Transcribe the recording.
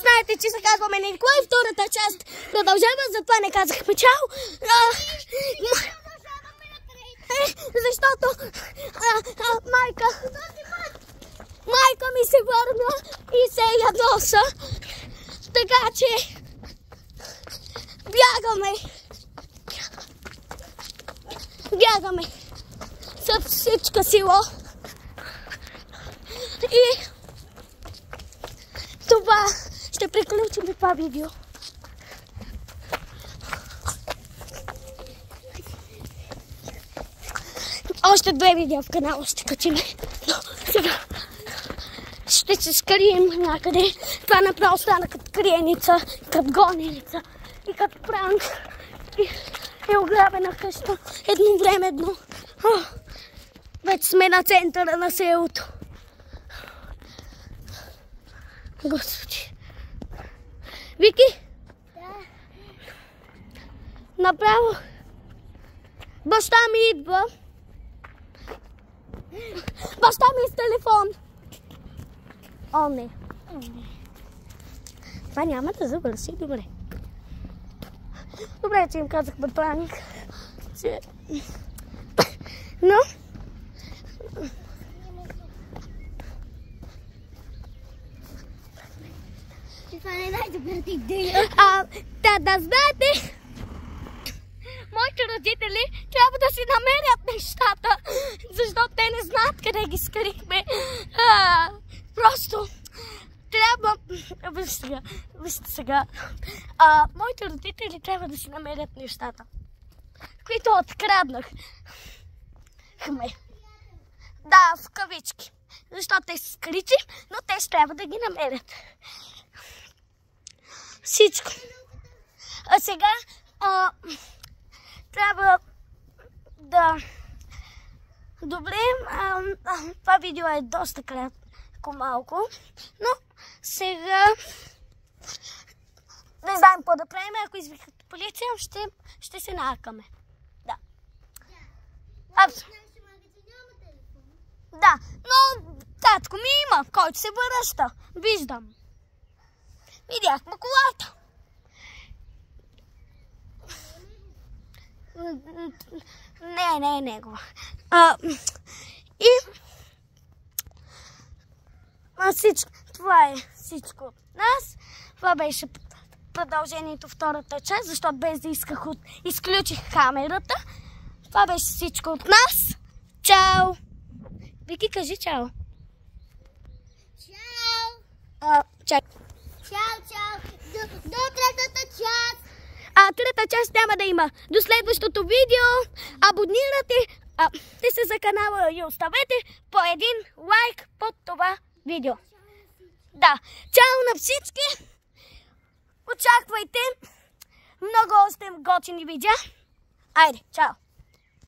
Знаете, че се казваме Николай. Втората част продължава, затова не казахме чао. Защото майка ми се върна и се ядоса. Така че бягаме с всичка сила. И това ще приключим това видео. Още 2 видео в канала ще качим. Но сега ще се скрием някъде. Това направо стана като криеница, като гоненица и като пранк. И е ограбена къща едновременно. Вече сме на центъра на селото. Господи. Вики? Да. Направо. Баща ми идва. Баща ми с телефон. О, не. Това няма да завърши. Добре. Добре, че им казахме пранк. Но... Това не е най-добрата идея. Да знаете, моите родители трябва да си намерят нещата, защото те не знаят къде ги скрихме. Просто трябва... Вижте сега. Моите родители трябва да си намерят нещата, които откраднахме. Да, в кавички. Защото те са скрити, но те ще трябва да ги намерят. Всичко. А сега трябва да... Добре, това видео е доста кратко малко, но сега не знаем какво да правим. Ако извикат полиция, ще се нахакаме. Да. Да, но татко ми има, който се връща. Виждам. Видяхме колата. Не е негова. И това е всичко от нас. Това беше продължението втората част, защото без да исках изключих камерата. Това беше всичко от нас. Чао! Вики, кажи чао. Чао! Чакай. Чао! До третата част! Трета част няма да има. До следващото видео абонирате се за канала и оставете по един лайк под това видео. Да. Чао на всички! Очаквайте много още готини видеа. Айде, чао!